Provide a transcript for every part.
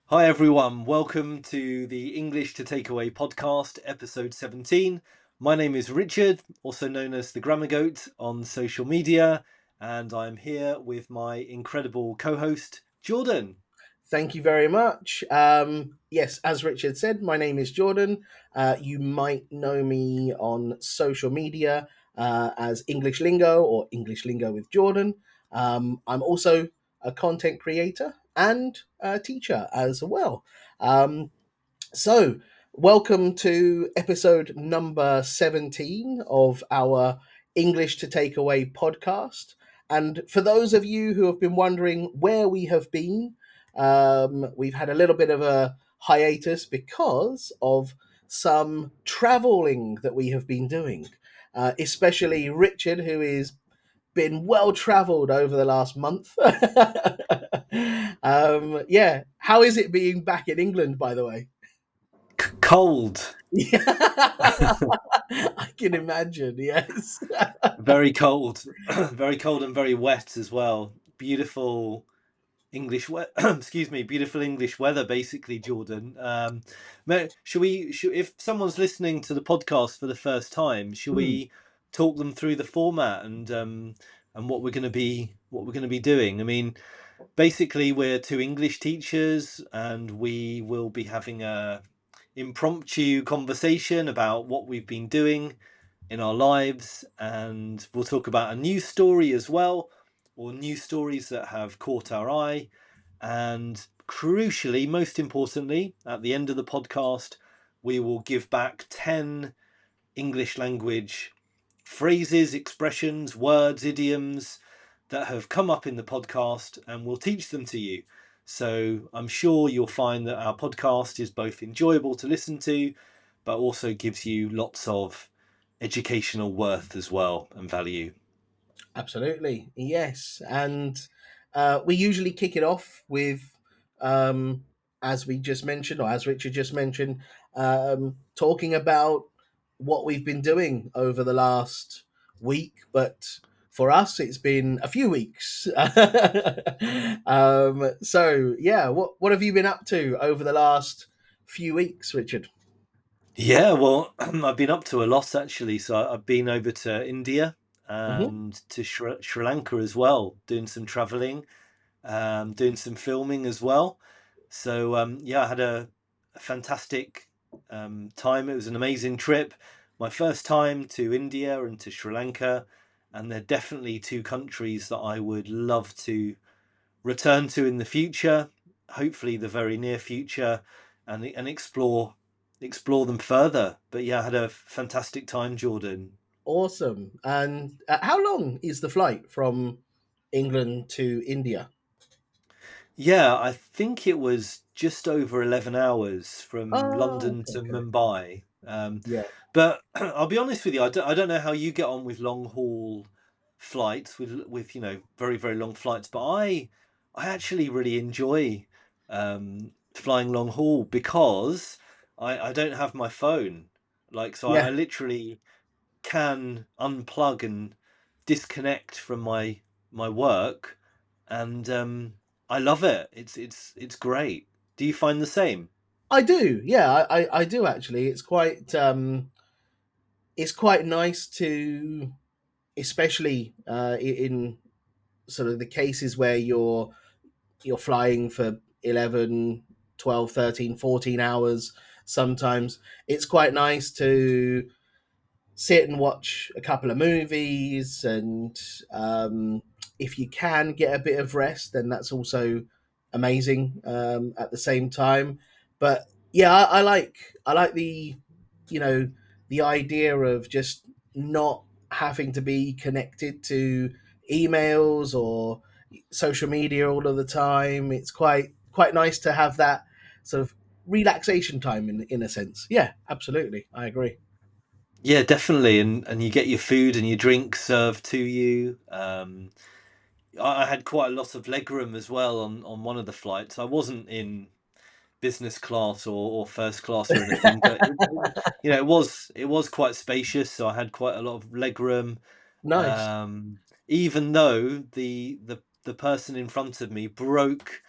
Hi everyone, welcome to the English to Takeaway podcast, episode 17. My name is Richard, also known as the Grammar Goat on social media, and I'm here with my incredible co-host, Jordan. Thank you very much. Yes, as Richard said, my name is Jordan. You might know me on social media as English Lingo or English Lingo with Jordan. I'm also a content creator and a teacher as well. Um, so, welcome to episode number 17 of our English to Take Away podcast. And for those of you who have been wondering where we have been, we've had a little bit of a hiatus because of some traveling that we have been doing, especially Richard, who is been well traveled over the last month. Yeah, how is it being back in England, by the way? Cold, Yeah, I can imagine. Yes. very cold, very cold and very wet as well. Beautiful English excuse me, beautiful English weather, basically, Jordan. If someone's listening to the podcast for the first time, should Hmm. we talk them through the format and what we're gonna be doing? I mean, basically, we're two English teachers, and we will be having a impromptu conversation about what we've been doing in our lives, and we'll talk about a news story as well, or news stories that have caught our eye. And crucially, most importantly, at the end of the podcast, we will give back 10 English language phrases, expressions, words, idioms that have come up in the podcast, and we'll teach them to you. So I'm sure you'll find that our podcast is both enjoyable to listen to, but also gives you lots of educational worth as well and value. Absolutely. Yes. And we usually kick it off with, um, as we just mentioned, or as Richard just mentioned, talking about what we've been doing over the last week. But for us, it's been a few weeks. So, yeah, what have you been up to over the last few weeks, Richard? Yeah, well, I've been up to a lot actually. So I've been over to India Hmm. and to Sri Lanka as well, doing some traveling, doing some filming as well. So yeah, I had a fantastic time. It was an amazing trip. My first time to India and to Sri Lanka, and they're definitely two countries that I would love to return to in the future. Hopefully, the very near future, and explore them further. But yeah, I had a fantastic time, Jordan. Awesome. And how long is the flight from England to India? Yeah, I think it was just over 11 hours from Oh, London to okay. Mumbai. Yeah. But I'll be honest with you, I don't know how you get on with long haul flights, with very, very long flights, but I actually really enjoy flying long haul because I don't have my phone. Like, so I Yeah. literally can unplug and disconnect from my work, and I love it. It's great. Do you find the same? I do. Yeah, I do actually. It's quite nice to, especially in sort of the cases where you're flying for 11, 12, 13, 14 hours sometimes. It's quite nice to sit and watch a couple of movies, and if you can get a bit of rest, then that's also amazing at the same time. But yeah, I like you know the idea of just not having to be connected to emails or social media all of the time. It's quite nice to have that sort of relaxation time in a sense. Yeah, absolutely, I agree. Yeah, definitely. And you get your food and your drink served to you. I had quite a lot of legroom as well on one of the flights. I wasn't in business class or first class or anything, but it was quite spacious, so I had quite a lot of legroom. Nice. Even though the person in front of me broke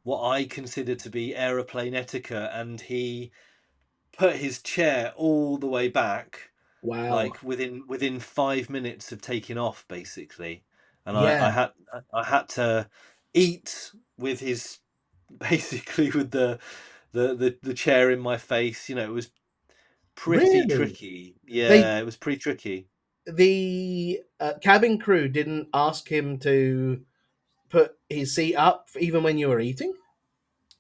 what I consider to be aeroplane etiquette, and he put his chair all the way back, Wow. like within 5 minutes of taking off, basically. And I Yeah. had I had to eat with his basically with the chair in my face. You know, it was pretty Really? tricky. They Yeah, it was pretty tricky. the cabin crew didn't ask him to put his seat up even when you were eating?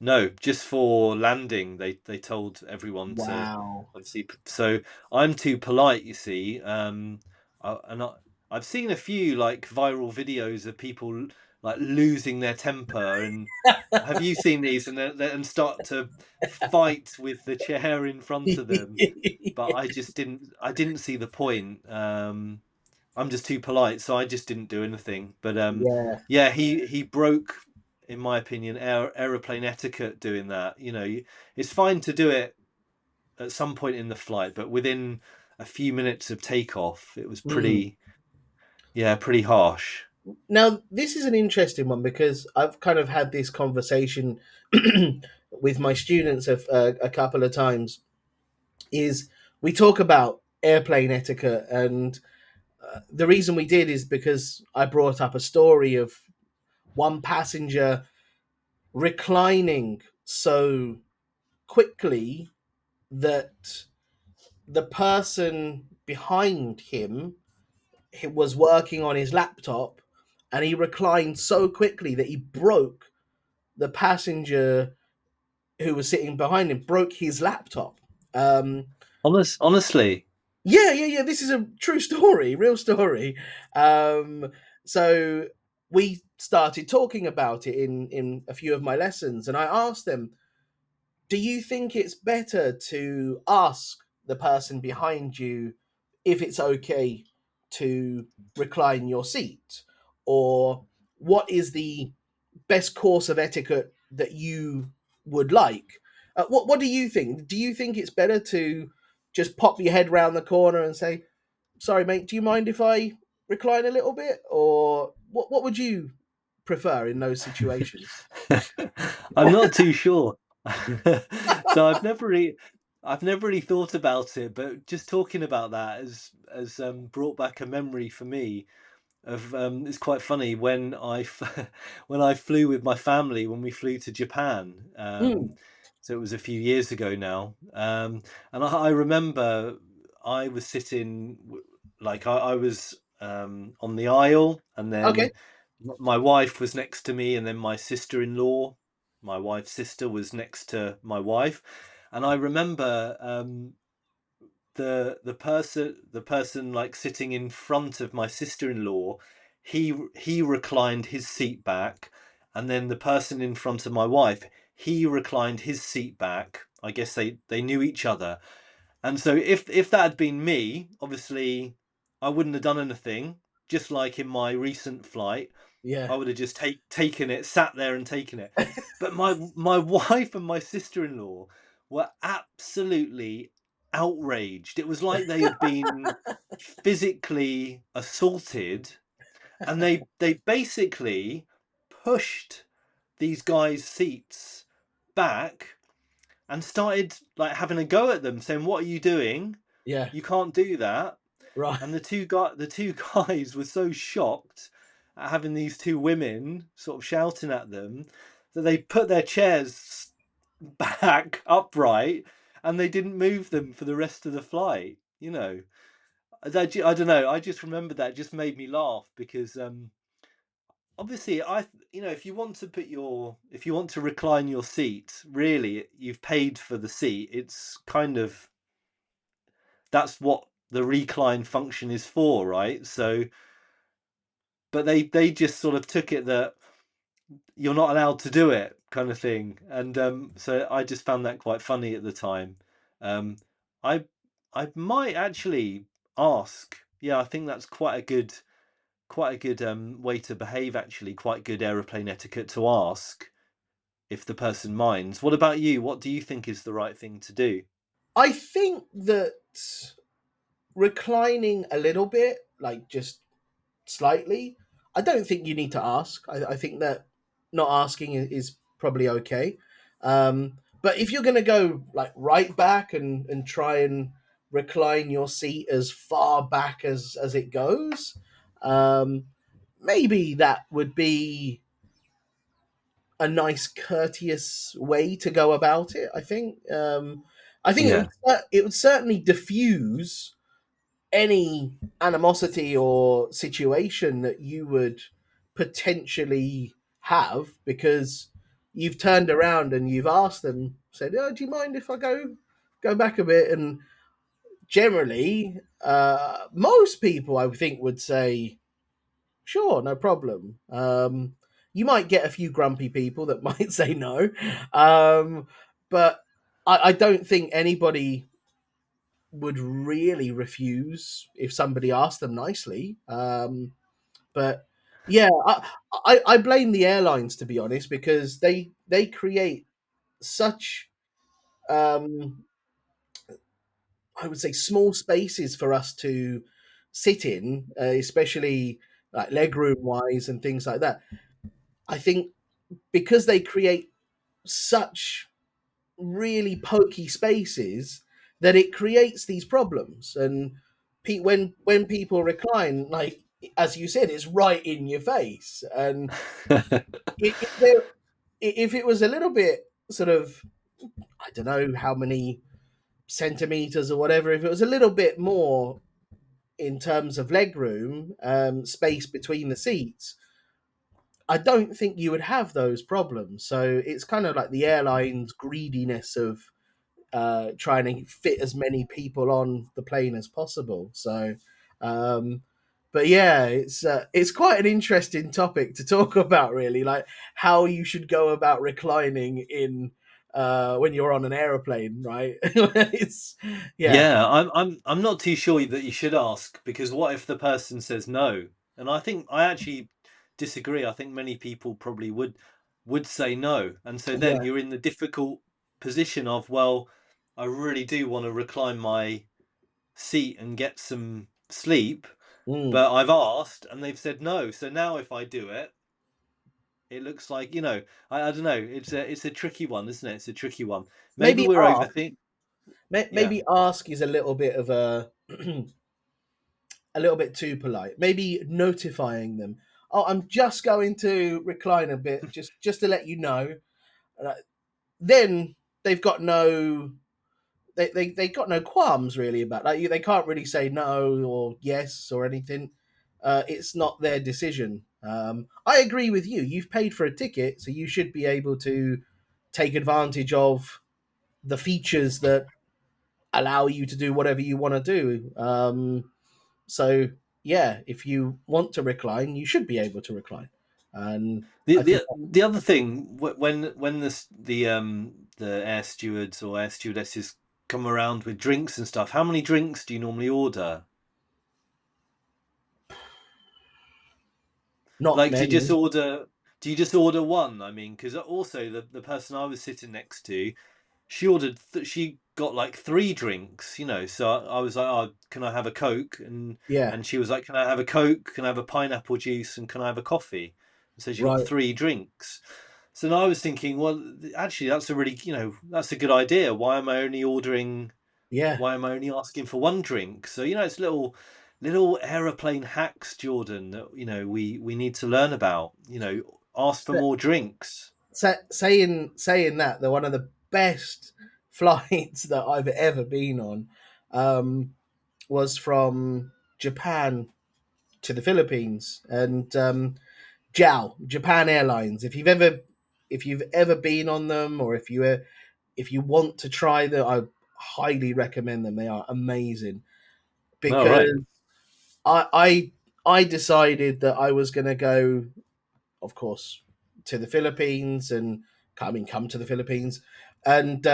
No, just for landing, they told everyone to Wow. obviously. So I'm too polite, you see. I've seen a few like viral videos of people like losing their temper, and have you seen these? And start to fight with the chair in front of them. But I didn't see the point. I'm just too polite, so I just didn't do anything. But Yeah. yeah, he broke, in my opinion, aeroplane etiquette doing that. You know, it's fine to do it at some point in the flight, but within a few minutes of takeoff, it was Mm. pretty, yeah, pretty harsh. Now, this is an interesting one because I've kind of had this conversation with my students a couple of times. Is we talk about airplane etiquette, and the reason we did is because I brought up a story of one passenger reclining so quickly that the person behind him was working on his laptop, and he reclined so quickly that he broke the passenger who was sitting behind him, broke his laptop. Um, Honestly, yeah, yeah, yeah. This is a true story, real story. Um, so we started talking about it in a few of my lessons, and I asked them, "Do you think it's better to ask the person behind you if it's okay to recline your seat, or what is the best course of etiquette that you would like?" What do you think? Do you think it's better to just pop your head round the corner and say, "Sorry, mate, do you mind if I recline a little bit?" Or what would you prefer in those situations? I'm not too sure. So I've never really thought about it, but just talking about that has brought back a memory for me of it's quite funny when when I flew with my family when we flew to Japan. Mm, So it was a few years ago now, and I remember I was sitting like I was on the aisle, and okay. then my wife was next to me, and then my sister-in-law, my wife's sister, was next to my wife, and I remember the person like sitting in front of my sister-in-law, he reclined his seat back, and then the person in front of my wife, he reclined his seat back. I guess they knew each other, and so if that had been me, obviously I wouldn't have done anything. Just like in my recent flight, Yeah. I would have just taken it, sat there and taken it. But my wife and my sister-in-law were absolutely outraged. It was like they had been physically assaulted, and they basically pushed these guys' seats back and started like having a go at them, saying, "What are you doing? Yeah. You can't do that." Right. And the two guys were so shocked at having these two women sort of shouting at them that they put their chairs back upright, and they didn't move them for the rest of the flight. You know, I don't know. I just remember that, it just made me laugh because obviously you know, if you want to if you want to recline your seat, really you've paid for the seat. It's kind of, that's what the recline function is for, right? So but they just sort of took it that you're not allowed to do it, kind of thing, and so I just found that quite funny at the time. um I I might actually ask. Yeah, I think that's quite a good way to behave, actually, quite good aeroplane etiquette to ask if the person minds. What about you? What do you think is the right thing to do? I think that reclining a little bit, like just slightly, I don't think you need to ask. I think that not asking is probably okay. But if you're going to go like right back and try and recline your seat as far back as it goes, um, maybe that would be a nice, courteous way to go about it. I think Yeah. it would certainly diffuse any animosity or situation that you would potentially have because you've turned around and you've asked them, said, "Oh, do you mind if I go back a bit?" And generally, most people I would think would say, "Sure, no problem." You might get a few grumpy people that might say no, but I don't think anybody would really refuse if somebody asked them nicely. But yeah, I blame the airlines to be honest because they create such um, I would say small spaces for us to sit in, especially like legroom wise and things like that. I think because they create such really pokey spaces that it creates these problems. And when people recline, like as you said, it's right in your face. And if it was a little bit sort of, I don't know how many centimeters or whatever, if it was a little bit more in terms of leg room, space between the seats, I don't think you would have those problems. So it's kind of like the airline's greediness of trying to fit as many people on the plane as possible. So, um, but yeah, it's quite an interesting topic to talk about, really, like how you should go about reclining in when you're on an aeroplane, right? It's yeah, Yeah, I'm not too sure that you should ask, because what if the person says no? And I think I actually disagree. I think many people probably would say no. And so then yeah, you're in the difficult position of, well, I really do want to recline my seat and get some sleep, mm. but I've asked and they've said no. So now if I do it, it looks like, I don't know, it's a tricky one, isn't it? It's a tricky one. Maybe Maybe we're ask. overthinking. Yeah. Maybe ask is a little bit of a little bit too polite. Maybe notifying them. Oh, I'm just going to recline a bit, just to let you know. Uh, then they've got no they got no qualms really about like they can't really say no or yes or anything. It's not their decision. I agree with you. You've paid for a ticket, so you should be able to take advantage of the features that allow you to do whatever you want to do. So yeah, if you want to recline, you should be able to recline. And The I think the other thing, when the air stewards or air stewardesses come around with drinks and stuff, how many drinks do you normally order? not Like, many. do you just order one? I mean, because also the person I was sitting next to, she got like three drinks, So I was like, oh, can I have a Coke? Yeah, And she was like, can I have a Coke? Can I have a pineapple juice? And can I have a coffee? So she got right. three drinks. So now I was thinking, well, actually, that's a really, that's a good idea. Yeah, Why am I only asking for one drink? So, it's little aeroplane hacks, Jordan, that, we need to learn about. Ask for more drinks. saying that they're one of the best flights that I've ever been on um, was from Japan to the Philippines and Japan Airlines. If you've ever been on them or if you want to try them, I highly recommend them. They are amazing All right. because I I, I decided that I was going to go, of course, to the Philippines and come to the Philippines, and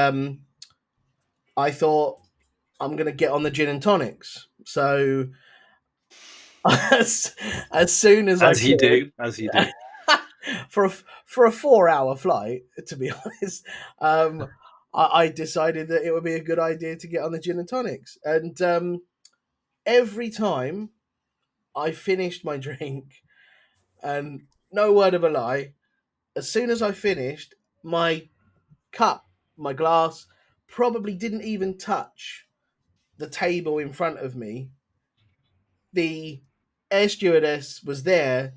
I thought I'm going to get on the gin and tonics. So as, as soon as I As you could, do, as you do. for a 4 hour flight, to be honest, I decided that it would be a good idea to get on the gin and tonics. And every time I finished my drink, and no word of a lie, as soon as I finished, my cup, my glass, probably didn't even touch the table in front of me. The air stewardess was there.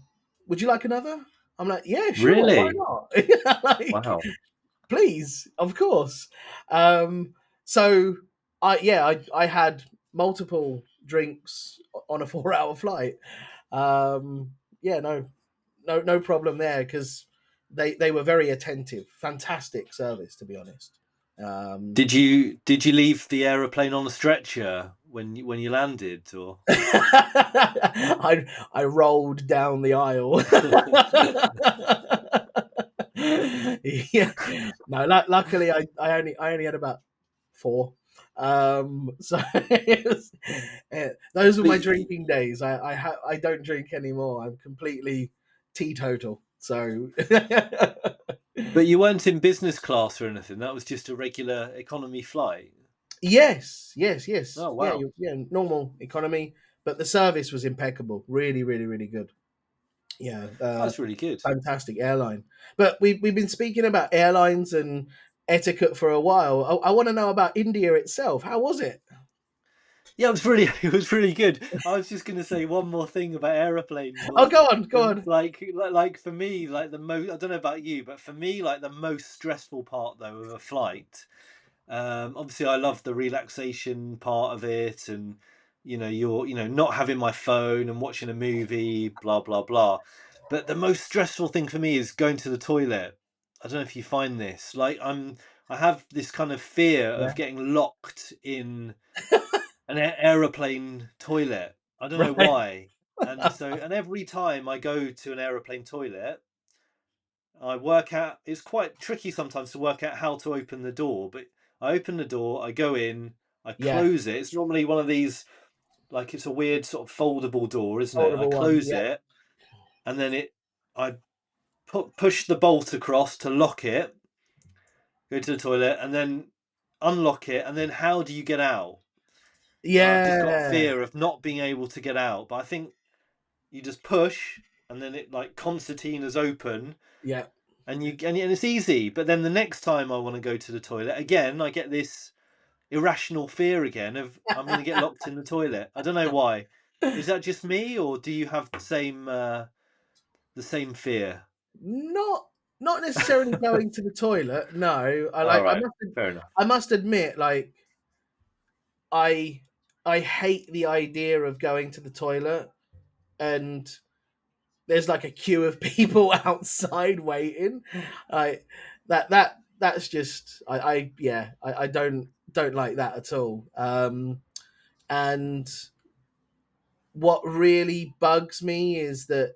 Would you like another? I'm like, yeah, sure, why Really? not? Like, Wow. please, of course. Um, so I had multiple drinks on a 4 hour flight. Yeah, no problem there because they were very attentive. Fantastic service, to be honest. Um, Did you leave the aeroplane on a stretcher when you landed, or? I rolled down the aisle. Yeah, no. Luckily, I only had about four. So those were But my drinking days. I don't drink anymore. I'm completely teetotal. So but you weren't in business class or anything. That was just a regular economy flight. yes. Oh Yeah, wow, yeah, normal economy, but the service was impeccable. Really, really, really good. Yeah, that's really good. fantastic airline. But we've been speaking about airlines and etiquette for a while. I want to know about India itself. How was it? Yeah, it was really it was really good. I was just going to say one more thing about aeroplanes Oh, was go on, go the on. like for me like the most I don't know about you, but for me like the most stressful part though of a flight. Obviously, I love the relaxation part of it, and you're not having my phone and watching a movie, blah blah blah. But the most stressful thing for me is going to the toilet. I don't know if you find this. Like I have this kind of fear of Yeah, getting locked in an aeroplane toilet. I don't know right. why. And every time I go to an aeroplane toilet, I work out it's quite tricky sometimes to work out how to open the door, but I open the door, I go in, I Yeah, close it. It's normally one of these like it's a weird sort of foldable door, isn't it? I foldable one. close Yeah, it and then I push the bolt across to lock it, go to the toilet and then unlock it and then how do you get out? I've just got a yeah, fear of not being able to get out, but I think you just push and then it like concertina's open yeah. and it's easy. But then the next time I want to go to the toilet again, I get this irrational fear again of I'm going to get locked in the toilet. I don't know why. Is that just me, or do you have the same fear? Not not necessarily going to the toilet. No, All right, fair enough. I must admit, like I I hate the idea of going to the toilet and there's like a queue of people outside waiting. Like that's just I don't like that at all. And what really bugs me is that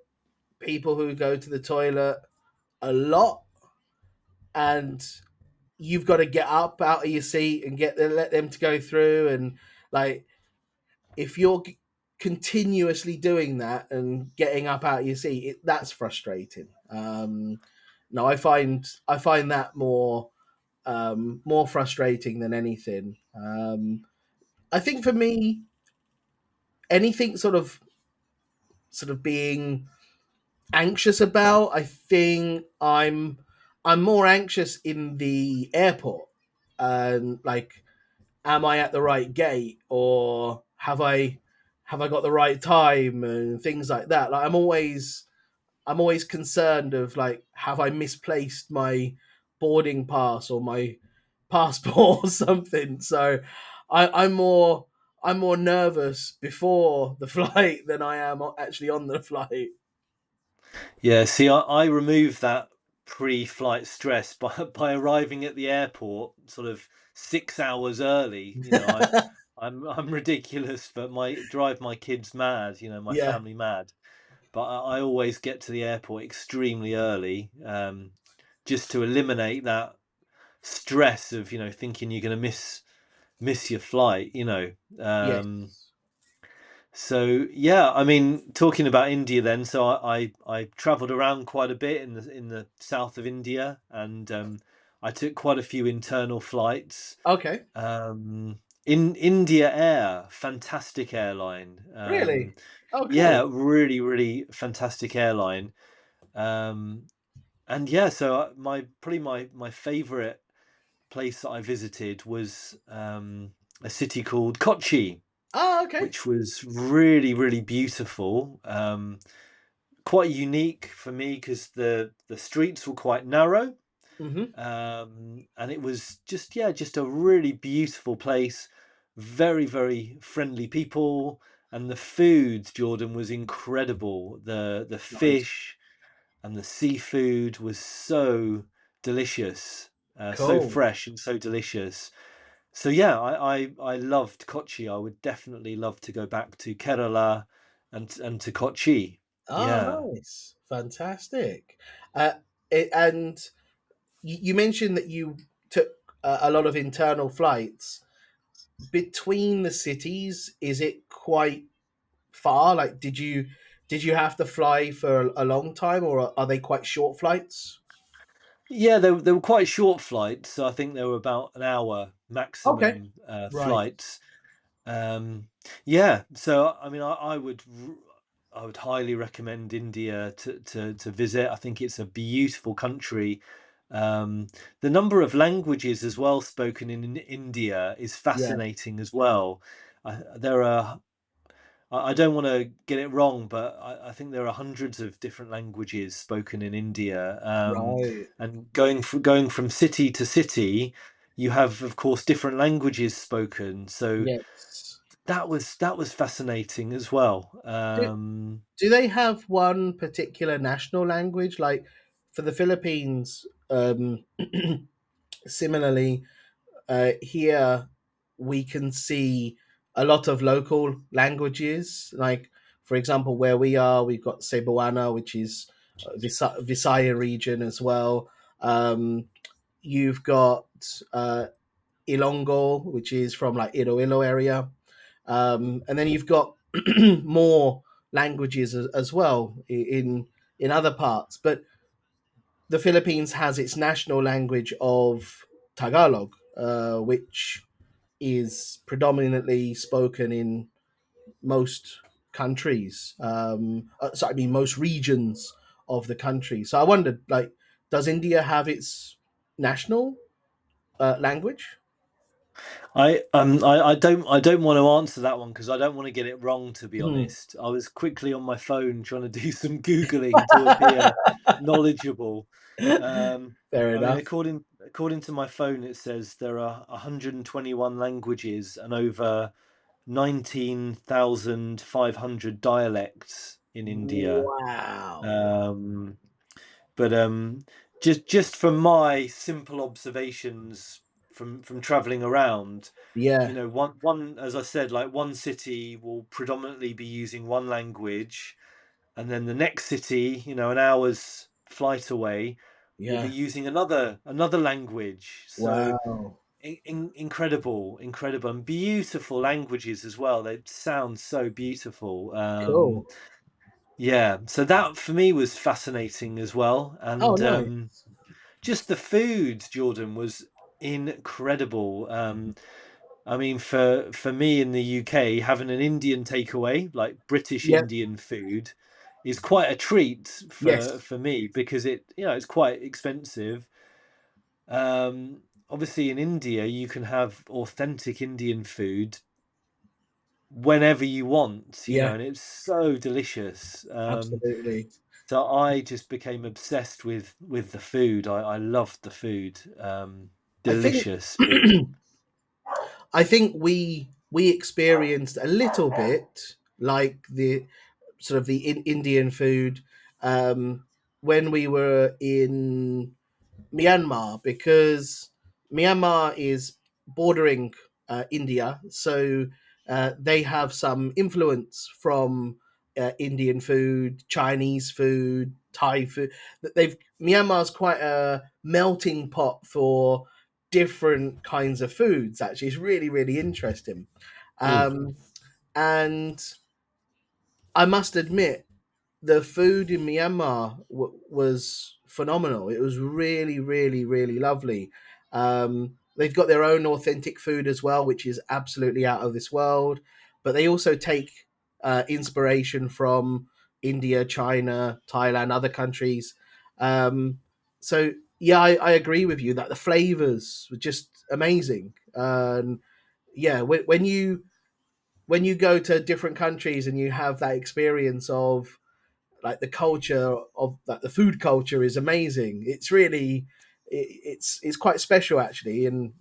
people who go to the toilet a lot and you've got to get up out of your seat and let them to go through and like if you're continuously doing that and getting up out of your seat, that's frustrating. No, I find that more frustrating than anything. I think for me, anything sort of being anxious about, I think I'm more anxious in the airport, and like, am I at the right gate or have I got the right time and things like that. Like I'm always concerned of like, have I misplaced my boarding pass or my passport or something. So I'm more nervous before the flight than I am actually on the flight. Yeah, see, I remove that pre-flight stress by by arriving at the airport sort of 6 hours early. I'm ridiculous, but my drive my kids mad. My Yeah. family mad. But I always get to the airport extremely early, just to eliminate that stress of thinking you're going to miss your flight. Um, Yes. so yeah, I mean, talking about India, then, so I travelled around quite a bit in the south of India, and I took quite a few internal flights. Okay. In India Air, fantastic airline. Really? Oh, Yeah, cool. really, really fantastic airline. Um, and yeah, so my probably my favorite place that I visited was a city called Kochi, Oh, okay. which was really, really beautiful. Quite unique for me because the streets were quite narrow, Hmm. and it was just, yeah, just a really beautiful place. Very, very friendly people, and the food, Jordan, was incredible. The Nice. fish and the seafood was so delicious, so Cool. fresh and so delicious. So yeah, I loved Kochi. I would definitely love to go back to Kerala and to Kochi. Oh, Yeah. nice. Fantastic. Uh, and you mentioned that you took a lot of internal flights between the cities. Is it quite far? Like, did you have to fly for a long time, or are they quite short flights? Yeah, they were quite short flights, so I think they were about an hour Okay. maximum Right. flights. Um, yeah, so I mean, I would highly recommend India to visit. I think it's a beautiful country. Um, the number of languages as well spoken in India is Yeah. fascinating as well. There are I don't want to get it wrong, but I think there are hundreds of different languages spoken in India. Right. And going from city to city, you have, of course, different languages spoken. So Yes. that was fascinating as well. Do they have one particular national language? Like for the Philippines, similarly, here we can see a lot of local languages. Like, for example, where we are, we've got Cebuana, which is Visaya region as well. Um, you've got Ilonggo, which is from like Iloilo area. And then you've got more languages as well in other parts. But the Philippines has its national language of Tagalog, which is predominantly spoken in most countries. I mean, most regions of the country. So I wondered, like, does India have its national language? I don't want to answer that one because I don't want to get it wrong, to be Mhm. honest. I was quickly on my phone trying to do some Googling to appear knowledgeable. Um, Fair I mean, enough. according to my phone, it says there are 121 languages and over 19,500 dialects in India. Wow. Um, but just from my simple observations from traveling around, Yeah. one as I said, like one city will predominantly be using one language, and then the next city, an hour's flight away, will be Yeah. using another language. So Wow. incredible, incredible, and beautiful languages as well. They sound so beautiful. Cool. Yeah, so that for me was fascinating as well, Oh, and nice. just the food, Jordan, was incredible. I mean, for me in the UK, having an Indian takeaway, like British Yeah. Indian food, is quite a treat for Yes. for me because it's quite expensive. Obviously, in India, you can have authentic Indian food whenever you want, Yeah. and it's so delicious. Absolutely. So I just became obsessed with the food. I loved the food. I think Delicious food. I think we experienced a little bit like the sort of the Indian food when we were in Myanmar, because Myanmar is bordering India, so they have some influence from Indian food, Chinese food, Thai food. They've Myanmar's quite a melting pot for different kinds of foods. Actually, it's really really interesting, Mm. um, and I must admit the food in Myanmar was phenomenal. It was really, really, really lovely. They've got their own authentic food as well, which is absolutely out of this world. But they also take inspiration from India, China, Thailand, other countries. Um, So yeah, I agree with you that the flavors were just amazing. And yeah, when you go to different countries and you have that experience of like the culture of like the food culture is amazing. It's really it's quite special actually, and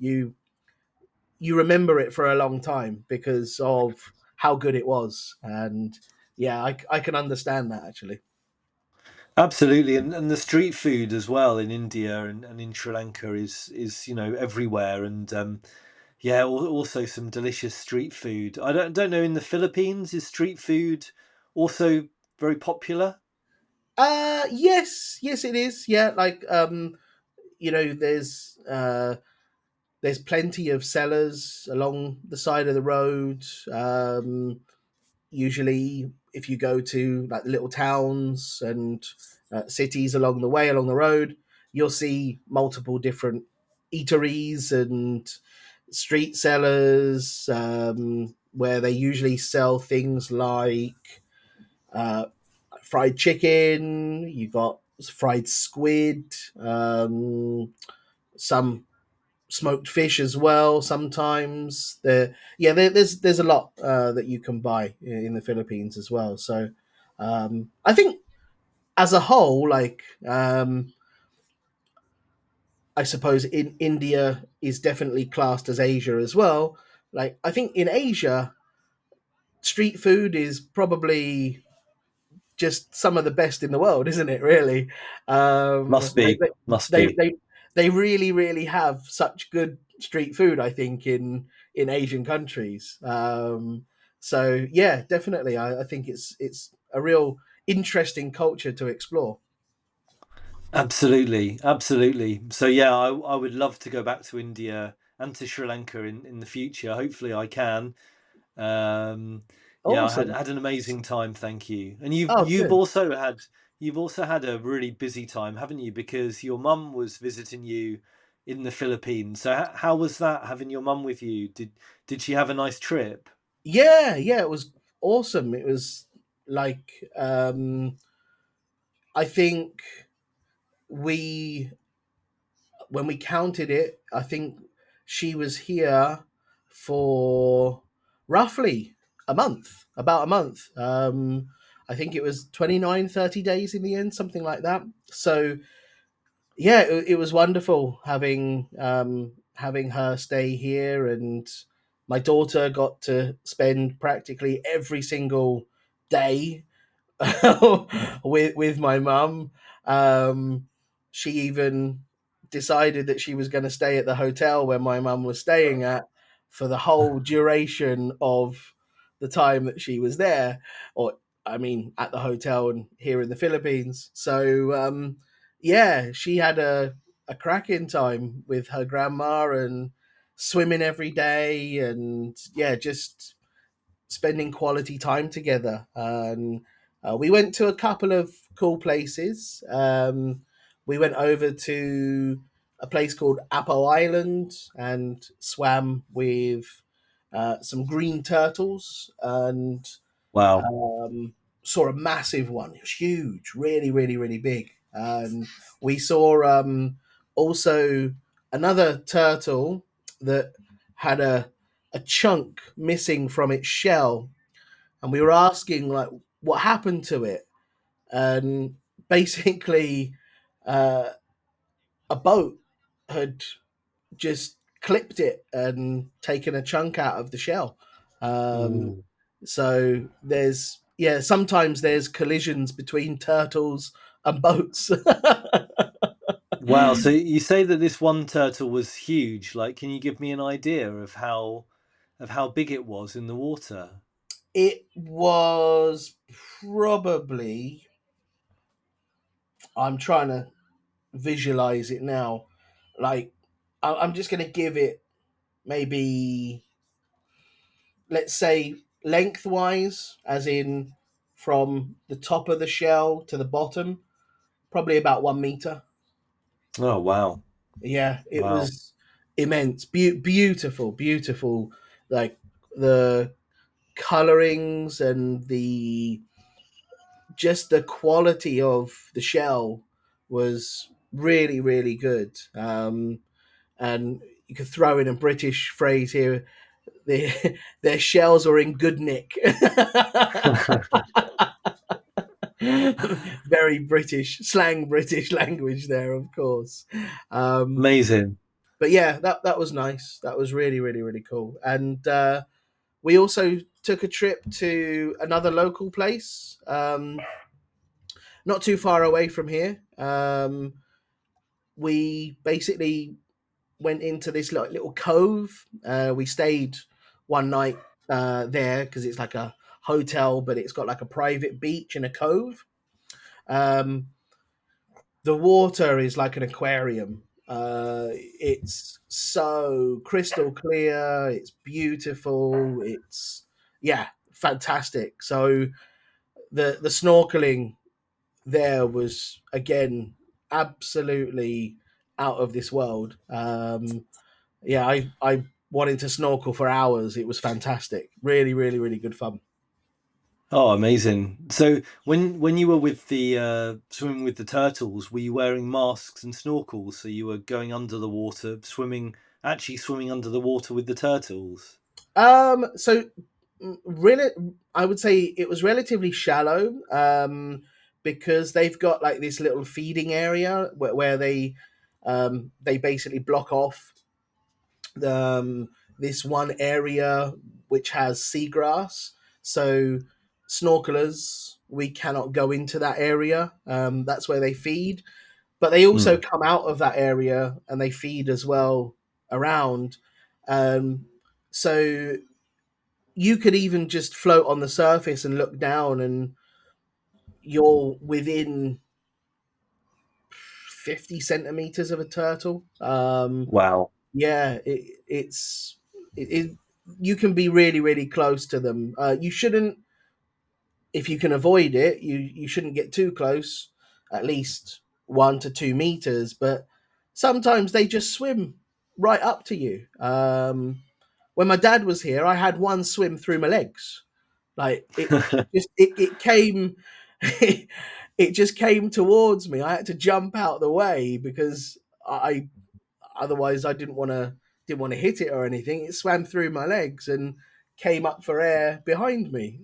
you remember it for a long time because of how good it was. And yeah, I can understand that actually. Absolutely, and the street food as well in India and in Sri Lanka is everywhere, and yeah, also some delicious street food. I don't know, in the Philippines is street food also very popular? Yes, it is. Yeah, like you know, there's plenty of sellers along the side of the road. Usually, if you go to like the little towns and cities along the way, along the road, you'll see multiple different eateries and street sellers where they usually sell things like uh, fried chicken. You got fried squid, some smoked fish as well. Sometimes yeah, there's a lot that you can buy in the Philippines as well. So I think as a whole, like I suppose in India is definitely classed as Asia as well. Like I think in Asia, street food is probably just some of the best in the world, isn't it? Really, Must like be, must they be. they they really have such good street food. I think in Asian countries. So yeah, definitely, I think it's a real interesting culture to explore. Absolutely, absolutely. So yeah, I would love to go back to India and to Sri Lanka in the future. Hopefully, I can. Um, yeah, I had Awesome. had an amazing time. Thank you. And you've Oh, you've good. also had you've also had a really busy time, haven't you? Because your mum was visiting you in the Philippines. So how was that, having your mum with you? Did she have a nice trip? Yeah, it was awesome. It was like I think we when we counted it, I think she was here for roughly a month, about a month. I think it was 29, 30 days in the end, something like that. So yeah, it was wonderful having her stay here, and my daughter got to spend practically every single day with my mum. Um, she even decided that she was going to stay at the hotel where my mum was staying at for the whole duration of the time that she was there, or I mean, at the hotel and here in the Philippines. So yeah, she had a cracking time with her grandma and swimming every day, and yeah, just spending quality time together. And we went to a couple of cool places. We went over to a place called Apo Island and swam with some green turtles and Wow. um, saw a massive one. It was huge, really big. And we saw also another turtle that had a chunk missing from its shell, and we were asking like what happened to it, and basically uh, a boat had just clipped it and taken a chunk out of the shell. Um, Mm. so there's yeah, sometimes there's collisions between turtles and boats. Wow. So you say that this one turtle was huge. Like, can you give me an idea of how big it was in the water? It was probably, I'm trying to visualize it now. Like I'm just going to give it maybe, let's say, lengthwise, as in from the top of the shell to the bottom, probably about 1 meter. Oh, wow. Yeah, it Wow. was immense, beautiful. Like the colorings and the just the quality of the shell was really, really good. And you could throw in a British phrase here: their their shells are in good nick. Very British slang, British language there, of course. Um, Amazing. but yeah, that was nice. That was really, really, really cool. And we also took a trip to another local place, not too far away from here. We basically went into this like little cove. We stayed one night there because it's like a hotel, but it's got like a private beach and a cove. Um, the water is like an aquarium. It's so crystal clear. It's beautiful. It's yeah, fantastic. So the snorkeling there was again absolutely out of this world. Yeah, I wanted to snorkel for hours. It was fantastic. Really, really, really good fun. Oh, amazing. So when you were with the swimming with the turtles, were you wearing masks and snorkels? So you were going under the water, swimming, actually swimming under the water with the turtles. So really, I would say it was relatively shallow, because they've got like this little feeding area where they basically block off the, this one area which has seagrass. So snorkelers, we cannot go into that area. That's where they feed, but they also Mm. come out of that area and they feed as well around. Um, so you could even just float on the surface and look down, and you're within 50 centimeters of a turtle. Wow. Yeah, it you can be really, really close to them. You shouldn't, if you can avoid it, you shouldn't get too close, at least 1 to 2 meters. But sometimes they just swim right up to you. When my dad was here, I had one swim through my legs. Like it came, it just came towards me. I had to jump out the way because I otherwise I didn't want to hit it or anything. It swam through my legs and came up for air behind me.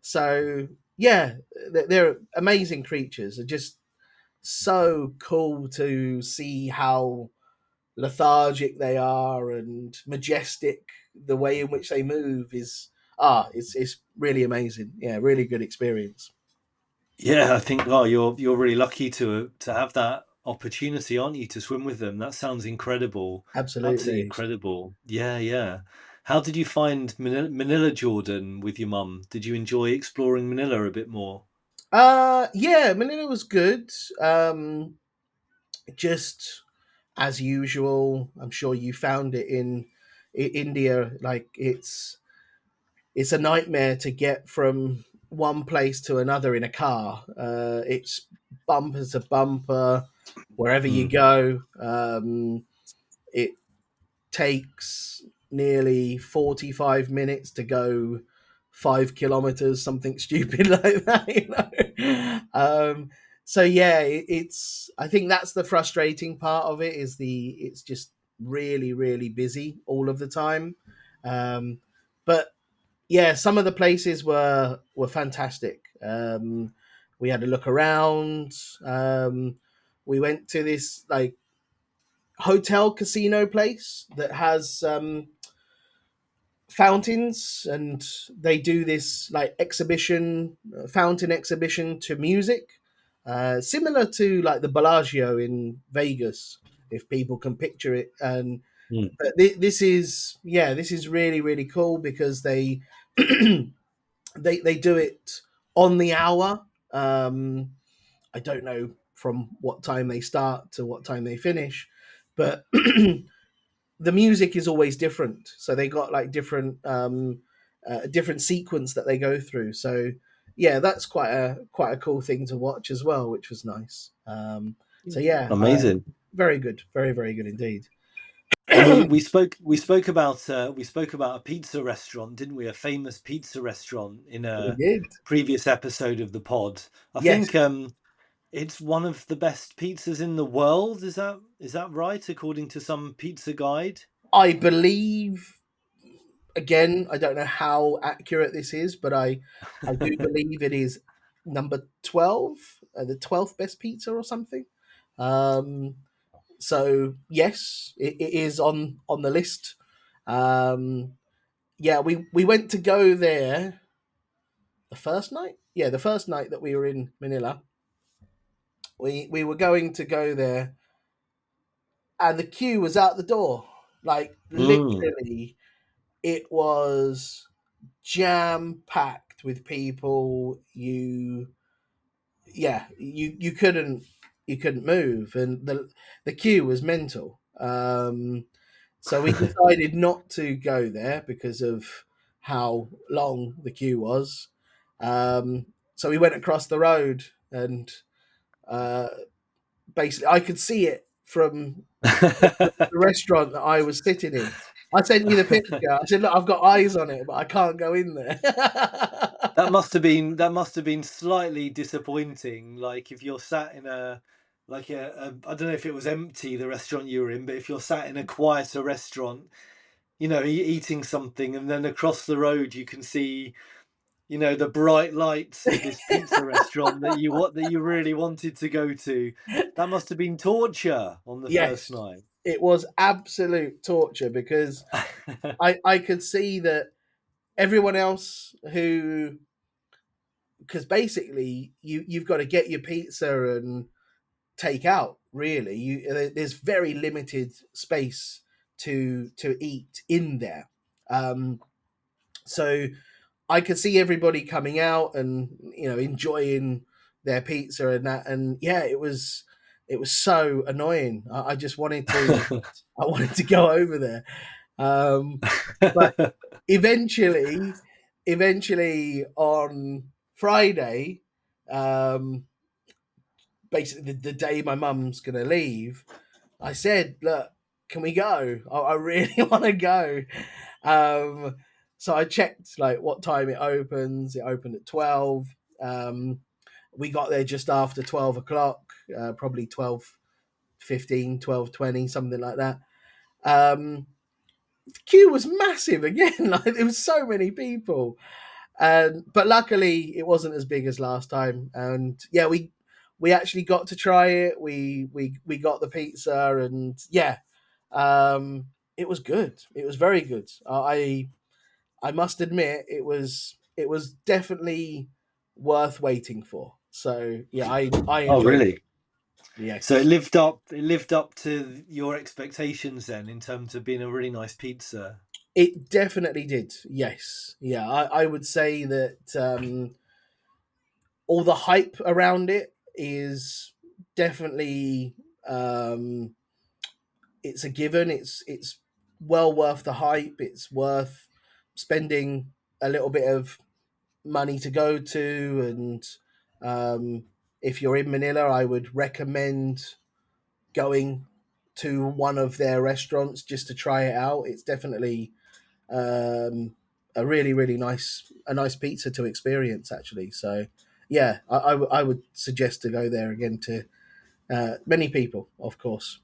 So yeah, they're amazing creatures. They're just so cool to see how lethargic they are and majestic. The way in which they move is it's really amazing. Yeah, really good experience. Yeah, I think oh you're really lucky to have that opportunity, aren't you, to swim with them? That sounds incredible. Absolutely Absolutely. incredible. Yeah, yeah. How did you find Manila, Jordan, with your mum? Did you enjoy exploring Manila a bit more? Yeah, Manila was good. Just as usual, I'm sure you found it in India. Like it's a nightmare to get from one place to another in a car. It's bumper to bumper wherever you Mm. go. It takes nearly 45 minutes to go 5 kilometers, something stupid like that, you know. So yeah, it's, I think that's the frustrating part of it, is it's just really, really busy all of the time. But yeah, some of the places were fantastic. We had a look around. We went to this like hotel casino place that has fountains, and they do this like exhibition, fountain exhibition to music, similar to like the Bellagio in Vegas, if people can picture it. And Mm. but this is, yeah, this is really, really cool because they they do it on the hour. I don't know from what time they start to what time they finish, but the music is always different. So they got like different sequence that they go through. So yeah, that's quite a cool thing to watch as well, which was nice. So yeah, Amazing. very good, very, very good indeed. And we spoke about a pizza restaurant, didn't we? A famous pizza restaurant in We a did. previous episode of the pod. I Yes. think it's one of the best pizzas in the world. Is that right, according to some pizza guide? I believe, again, I don't know how accurate this is, but I do believe it is number 12, the 12th best pizza or something. Um, so yes, it is on the list. Um, yeah, we went to go there the first night. Yeah, the first night that we were in Manila, we were going to go there, and the queue was out the door. Like Mm. literally, it was jam packed with people. You couldn't move, and the queue was mental. So we decided not to go there because of how long the queue was. So we went across the road, and uh, basically I could see it from the restaurant that I was sitting in. I sent you the picture. I said, "Look, I've got eyes on it, but I can't go in there." That must have been slightly disappointing. Like if you're sat in a I don't know if it was empty, the restaurant you were in, but if you're sat in a quieter restaurant, eating something, and then across the road you can see, the bright lights of this pizza restaurant that you really wanted to go to. That must have been torture on the first Yes, night. it was absolute torture because I could see that everyone else who, because basically you've got to get your pizza and take out. Really, there's very limited space to eat in there. Um, so I could see everybody coming out and enjoying their pizza and that, and yeah, it was so annoying. I just wanted to I wanted to go over there, but eventually, eventually on Friday, um, basically the day my mum's gonna leave, I said, "Look, can we go? I really want to go." Um, so I checked like what time it opens. It opened at 12. Um, we got there just after 12 o'clock, probably 12:15, 12:20, something like that. The queue was massive again. Like there was so many people, and but luckily it wasn't as big as last time. And yeah, we actually got to try it. We got the pizza, and yeah, it was good. It was very good. I must admit it was definitely worth waiting for. So yeah, I Oh, enjoyed it. really? So it Yes, lived up. It lived up to your expectations then, in terms of being a really nice pizza. it definitely did. Yes, yeah, I would say that all the hype around it is definitely um, it's a given. It's well worth the hype. It's worth spending a little bit of money to go to, and um, if you're in Manila, I would recommend going to one of their restaurants just to try it out. It's definitely a really nice pizza to experience actually. So yeah, I would suggest to go there again to many people, of course.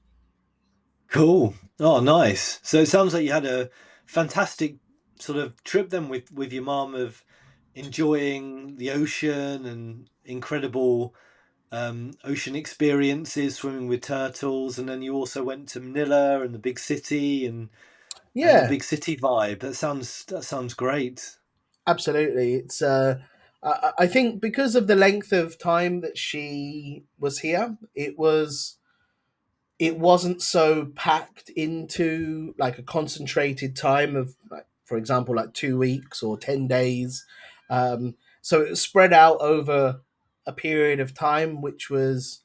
Cool. Oh, nice. So it sounds like you had a fantastic sort of trip then with your mum, of enjoying the ocean and incredible ocean experiences, swimming with turtles, and then you also went to Manila and the big city and the Yeah, big city vibe. That sounds great. absolutely. It's I think because of the length of time that she was here, it wasn't so packed into like a concentrated time of, like, for example, like 2 weeks or 10 days. So it was spread out over a period of time, which was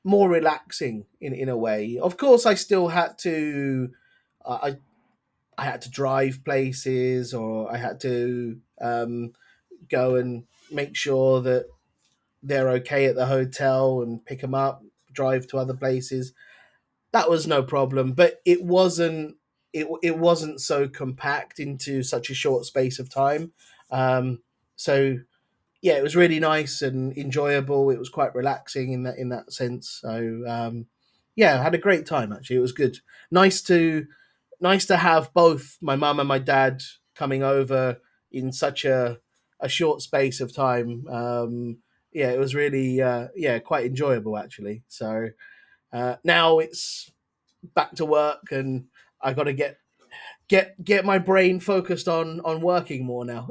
more relaxing in a way. Of course, I still had to. I had to drive places, or I had to go and make sure that they're okay at the hotel and pick them up, drive to other places. That was no problem, but it wasn't so compact into such a short space of time. So yeah, it was really nice and enjoyable. It was quite relaxing in that sense. So yeah, I had a great time actually. It was good. Nice to nice to have both my mum and my dad coming over in such a short space of time. Yeah, it was really yeah, quite enjoyable actually. So now it's back to work, and I got to get my brain focused on working more now.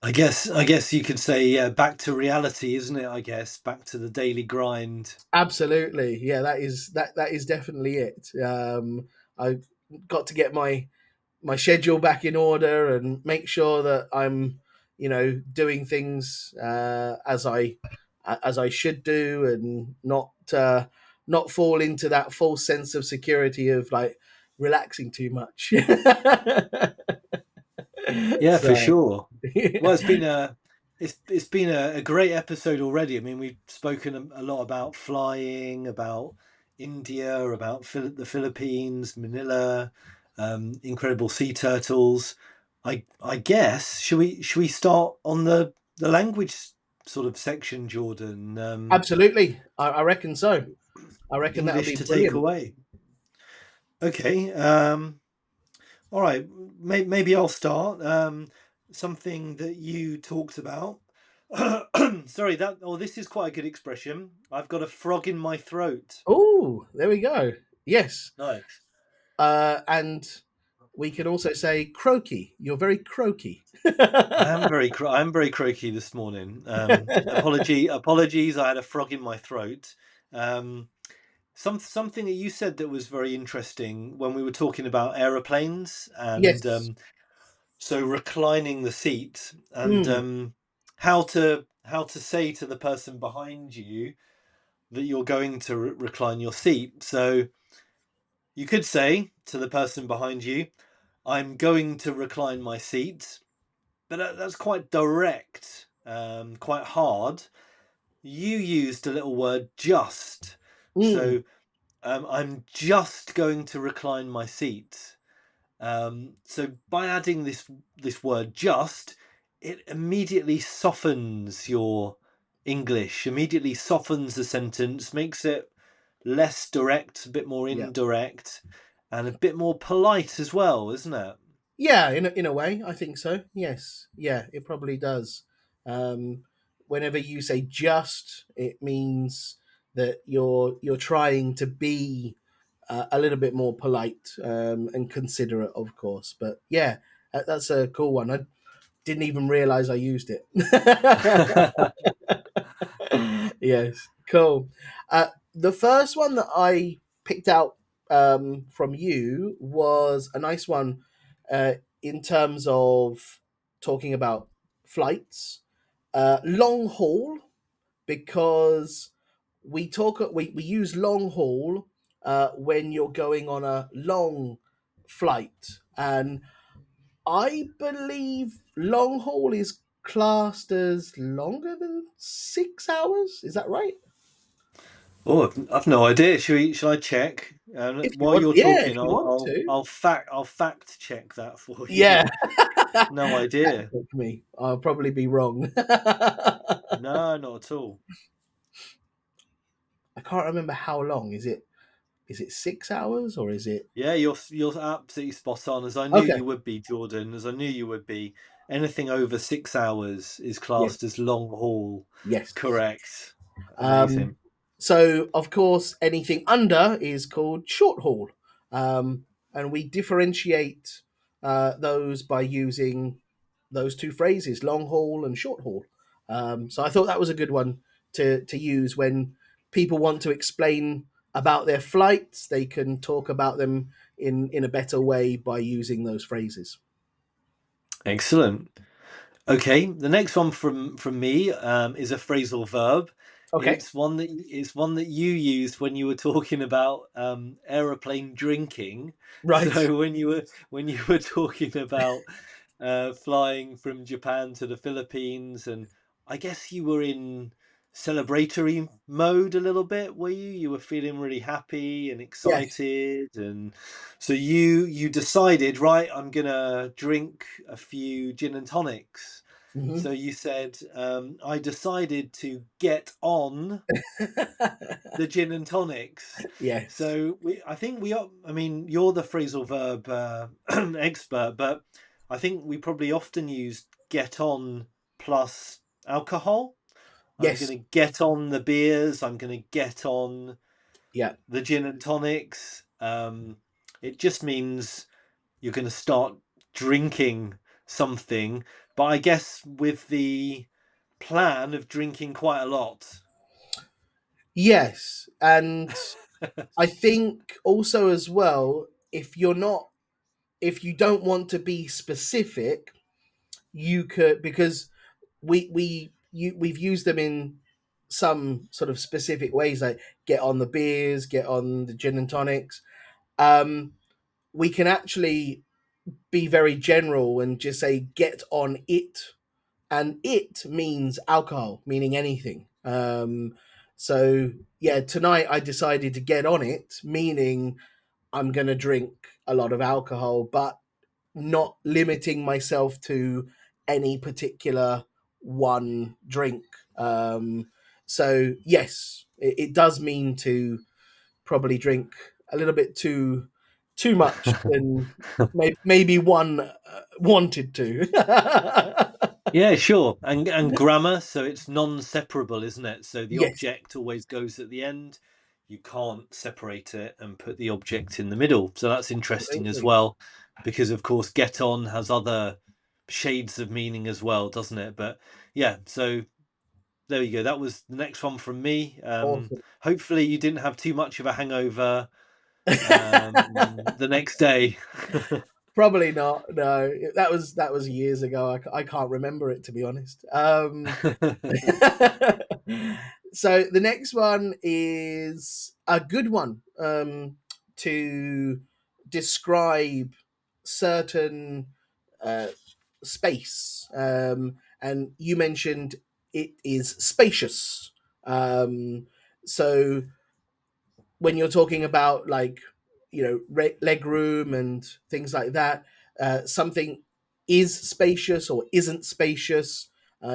I guess you could say, yeah, back to reality, isn't it? I guess back to the daily grind. Absolutely, yeah, that is definitely it. I got to get my schedule back in order and make sure that I'm, doing things as I should do, and not fall into that false sense of security of like relaxing too much. Yeah, for So sure. Well, it's been a great episode already. I mean, we've spoken a lot about flying, about India, about the Philippines, Manila, incredible sea turtles. I guess should we start on the language sort of section, Jordan? absolutely, I reckon so. I reckon that'll English be to take brilliant. away. Okay. All right, maybe I'll start. Something that you talked about. Sorry, that. Oh, this is quite a good expression. I've got a frog in my throat. Oh, there we go. Yes, Nice. and we can also say croaky. You're very croaky. I'm very croaky this morning. Apologies. I had a frog in my throat. Um, something that you said that was very interesting when we were talking about aeroplanes and Yes. so reclining the seat and Mm, how to say to the person behind you that you're going to recline your seat. So you could say to the person behind you, "I'm going to recline my seat," but that's quite direct, quite hard. You used a little word, "just." mm, So I'm just going to recline my seat. So by adding this word just, it immediately softens your English, immediately softens the sentence, makes it less direct, a bit more yeah. indirect, and a bit more polite as well, isn't it? Yeah, in a way, I think so. Yes. Yeah, it probably does. Um, Whenever you say just, it means that you're trying to be a little bit more polite and considerate, of course. But yeah, that's a cool one. I didn't even realize I used it. Yes, cool. The first one that I picked out from you was a nice one uh, in terms of talking about flights, long haul, because we use long haul when you're going on a long flight, and I believe long haul is classed as longer than 6 hours. Is that right? Oh, I've no idea. Should I check? If you While want, you're yeah, if talking, you want to, I'll fact check that for yeah. you. No idea. That's me. I'll probably be wrong. I No, not at all. can't remember how long. Is it 6 hours or is it? Yeah, you're absolutely spot on. As I knew Okay. you would be, Jordan. As I knew you would be. Anything over 6 hours is Yes. classed as long haul. Yes. Correct. Um, Amazing. so, of course, anything under is called short haul. Um, and we differentiate those by using those two phrases, long haul and short haul. So I thought that was a good one to use when people want to explain about their flights. They can talk about them in a better way by using those phrases. Excellent. Okay, the next one from me is a phrasal verb. Okay. It's one that you used when you were talking about aeroplane drinking. Right. So when you were talking about flying from Japan to the Philippines, and I guess you were in celebratory mode a little bit, were you? You were feeling really happy and Yes. excited, and so you decided, right, I'm gonna drink a few gin and tonics. Mhm. So you said, I decided to get on the gin and tonics. Yes. So I think we are. I mean, you're the phrasal verb expert, but I think we probably often use get on plus alcohol. I'm Yes. going to get on the beers. I'm going to get on Yeah. the gin and tonics. It just means you're going to start drinking something, but I guess with the plan of drinking quite a lot. Yes. And I think also as well, if you don't want to be specific, you could, because we've used them in some sort of specific ways, like get on the beers, get on the gin and tonics. Um, we can actually be very general and just say get on it, and it means alcohol, meaning anything. So yeah, tonight I decided to get on it, meaning I'm going to drink a lot of alcohol, but not limiting myself to any particular one drink. So yes, it does mean to probably drink a little bit too much than maybe one wanted to. Yeah, sure. And grammar, so it's non-separable, isn't it? So the Yes, object always goes at the end. You can't separate it and put the object in the middle. So that's interesting as absolutely. well, because of course get on has other shades of meaning as well, doesn't it? But yeah, so there you go. That was the next one from me. Awesome. Hopefully you didn't have too much of a hangover the next day. Probably not. No, that was years ago. I can't remember it, to be honest. So the next one is a good one, to describe certain uh, space. And you mentioned it is spacious. Um, so when you're talking about, like, leg room and things like that, something is spacious or isn't spacious.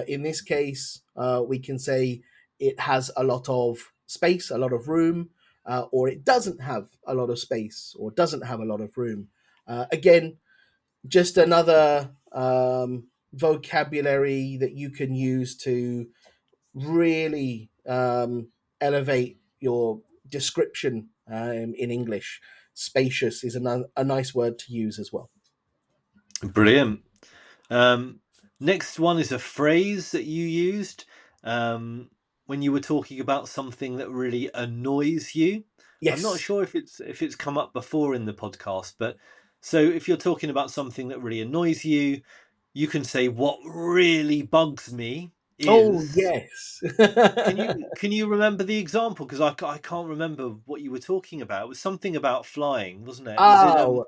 In this case, we can say it has a lot of space, a lot of room, or it doesn't have a lot of space or doesn't have a lot of room. Again, just another vocabulary that you can use to really elevate your description in English. Spacious is a nice word to use as well. Brilliant. Um, Next one is a phrase that you used um, when you were talking about something that really annoys you. I'm not Yes. sure if it's come up before in the podcast, but so if you're talking about something that really annoys you, you can say what really bugs me Oh, is. yes. Can you remember the example? Because I can't remember what you were talking about. It was something about flying, wasn't it? Was it Oh,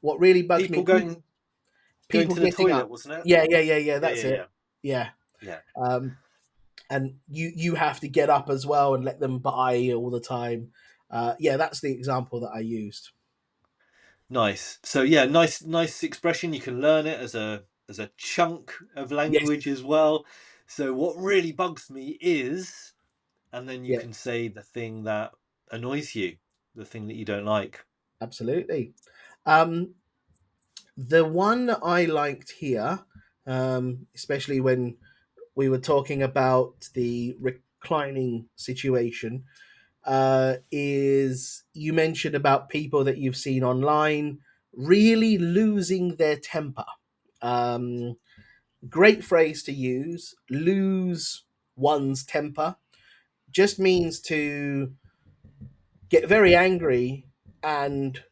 what really bugs people me? going People to the getting toilet, up. wasn't it? Yeah, yeah, yeah, yeah. Yeah, That's yeah, it. yeah, Yeah. yeah. And you have to get up as well and let them by all the time. Yeah, that's the example that I used. Nice. So yeah, nice expression. You can learn it as a chunk of Yes. language as well. So what really bugs me is, and then you Yeah. can say the thing that annoys you, the thing that you don't like. Absolutely. Um, the one I liked here, especially when we were talking about the reclining situation, is you mentioned about people that you've seen online really losing their temper. Um, Great phrase to use. Lose one's temper just means to get very angry and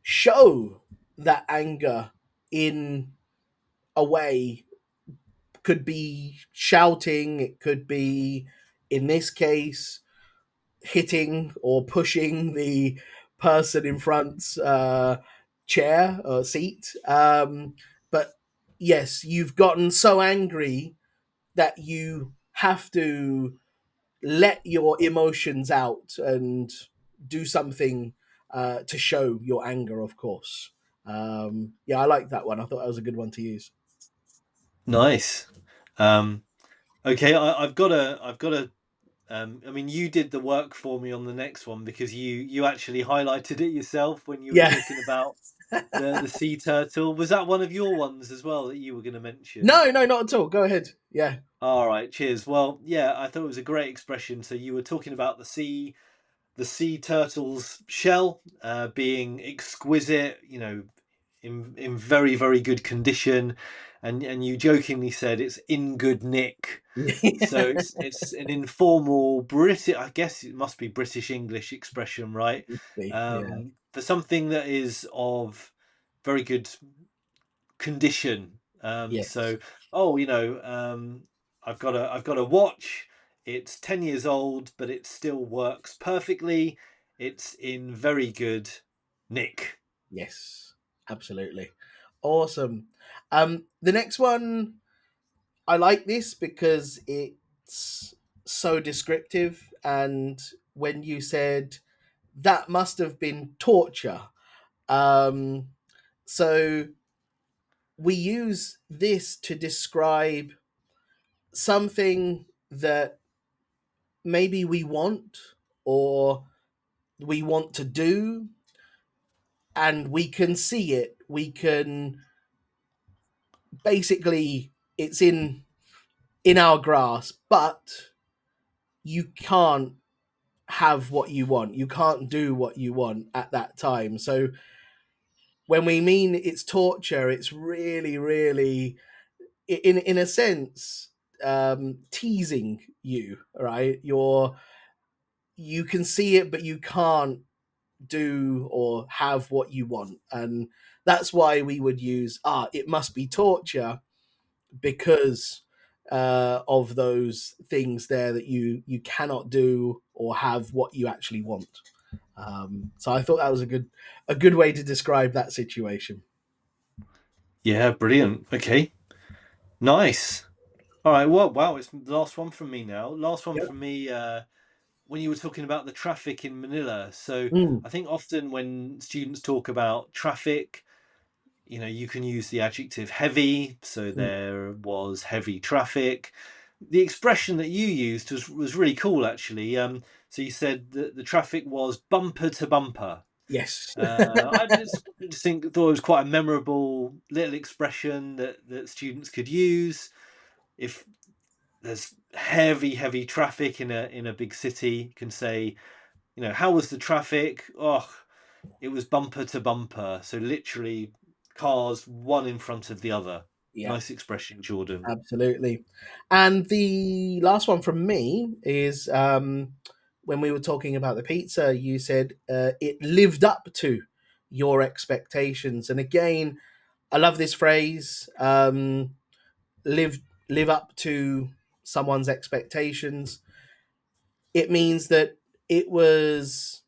show that anger in a way. Could be shouting, it could be, in this case, hitting or pushing the person in front's chair or seat. But yes, you've gotten so angry that you have to let your emotions out and do something to show your anger, of course. Yeah, I like that one. I thought that was a good one to use. Nice. Um, okay, I've got a. I mean, you did the work for me on the next one because you actually highlighted it yourself when you were Yeah. talking about the sea turtle. Was that one of your ones as well that you were going to mention? No, no, not at all. Go ahead. Yeah. All right, cheers. Well, yeah, I thought it was a great expression. So you were talking about the sea turtle's shell being exquisite, you know, in very very good condition, and you jokingly said it's in good nick. So it's an informal British, I guess it must be British English expression, right? Yeah. For something that is of very good condition. Yes. So, oh, I've got a watch. It's 10 years old, but it still works perfectly. It's in very good nick. Yes. Absolutely. Awesome. The next one, I like this because it's so descriptive. And when you said that must have been torture, um, so we use this to describe something that maybe we want or we want to do, and we can see it. We can basically, it's in our grasp, but you can't have what you want. You can't do what you want at that time. So when we mean it's torture, it's really, really, in a sense, teasing you. Right? You can see it, but you can't do or have what you want, and that's why we would use it must be torture because of those things there that you cannot do or have what you actually want. So I thought that was a good way to describe that situation. Yeah, brilliant. Okay, nice. All right. Well, wow, it's the last one from me now. Last one Yep. from me. When you were talking about the traffic in Manila, so Mm, I think often when students talk about traffic, you can use the adjective heavy. So mm. there was heavy traffic. The expression that you used was really cool, actually. So you said that the traffic was bumper to bumper. Yes. I just thought it was quite a memorable little expression that students could use if there's heavy traffic in a big city. You can say, how was the traffic? Oh, it was bumper to bumper. So literally cars one in front of the other. Yeah, Nice expression, Jordan. absolutely. And the last one from me is when we were talking about the pizza, you said it lived up to your expectations. And again, I love this phrase. Live live up to someone's expectations. It means that it was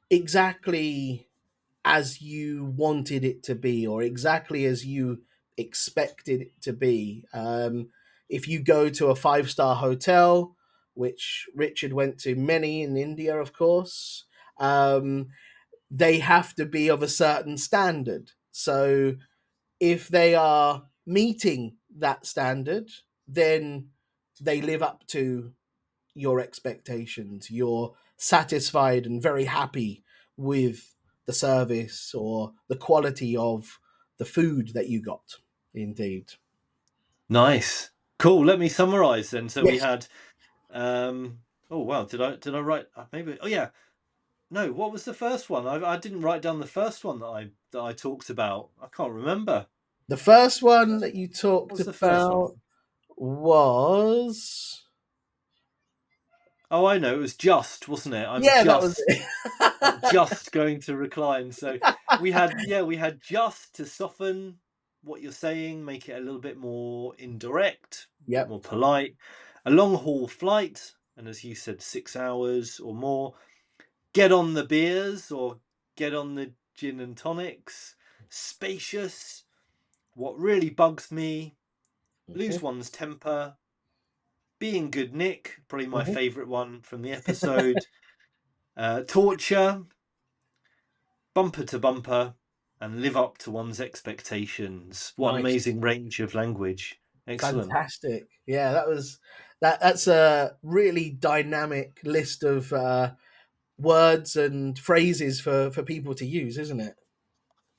exactly as you wanted it to be, or exactly as you expected it to be. If you go to a five-star hotel, which Richard went to many in India, of course, um, they have to be of a certain standard. So if they are meeting that standard, then they live up to your expectations. You're satisfied and very happy with the service or the quality of the food that you got. Indeed. Nice. Cool. Let me summarize then. So we Yes. had oh wow, did I write maybe oh yeah. No, what was the first one? I didn't write down the first one that I talked about. I can't remember. The first one that you What talked was the first one? about was. Oh, I know, it was just, wasn't it? Yeah, that was I'm it. just going to recline. So we had just to soften what you're saying, make it a little bit more indirect, a bit Yep. more polite. A long haul flight, and as you said, 6 hours or more. Get on the beers or get on the gin and tonics. Spacious. What really bugs me, lose Mhm, one's temper. Being good Nick, probably my mhm. favourite one from the episode. Torture, bumper to bumper, and live up to one's expectations. What an Nice. amazing range of language. Excellent. Fantastic. Yeah, that's a really dynamic list of words and phrases for people to use, isn't it?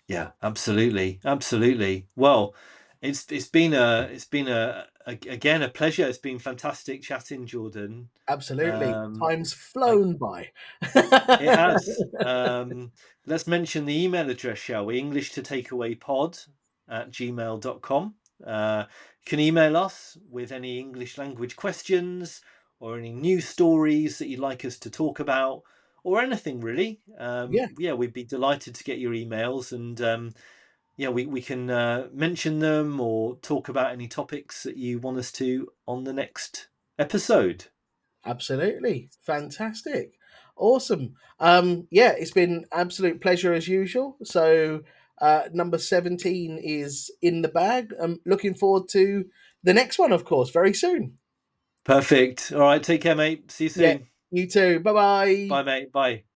Yeah, absolutely, absolutely. Well, it's been again a pleasure. It's been fantastic chatting, Jordan. Absolutely. Um, Time's I flown by. It has. Let's mention the email address, shall we? English to takeaway pod at gmail.com. You can email us with any English language questions or any news stories that you'd like us to talk about or anything really. Yeah, Yeah, we'd be delighted to get your emails and yeah, we can mention them or talk about any topics that you want us to on the next episode. absolutely. Fantastic. Awesome. Yeah, it's been absolute pleasure as usual. So number 17 is in the bag. I'm looking forward to the next one, of course, very soon. Perfect. All right, take care, mate. See you Yeah, soon. you too. Bye bye. Bye, mate. Bye.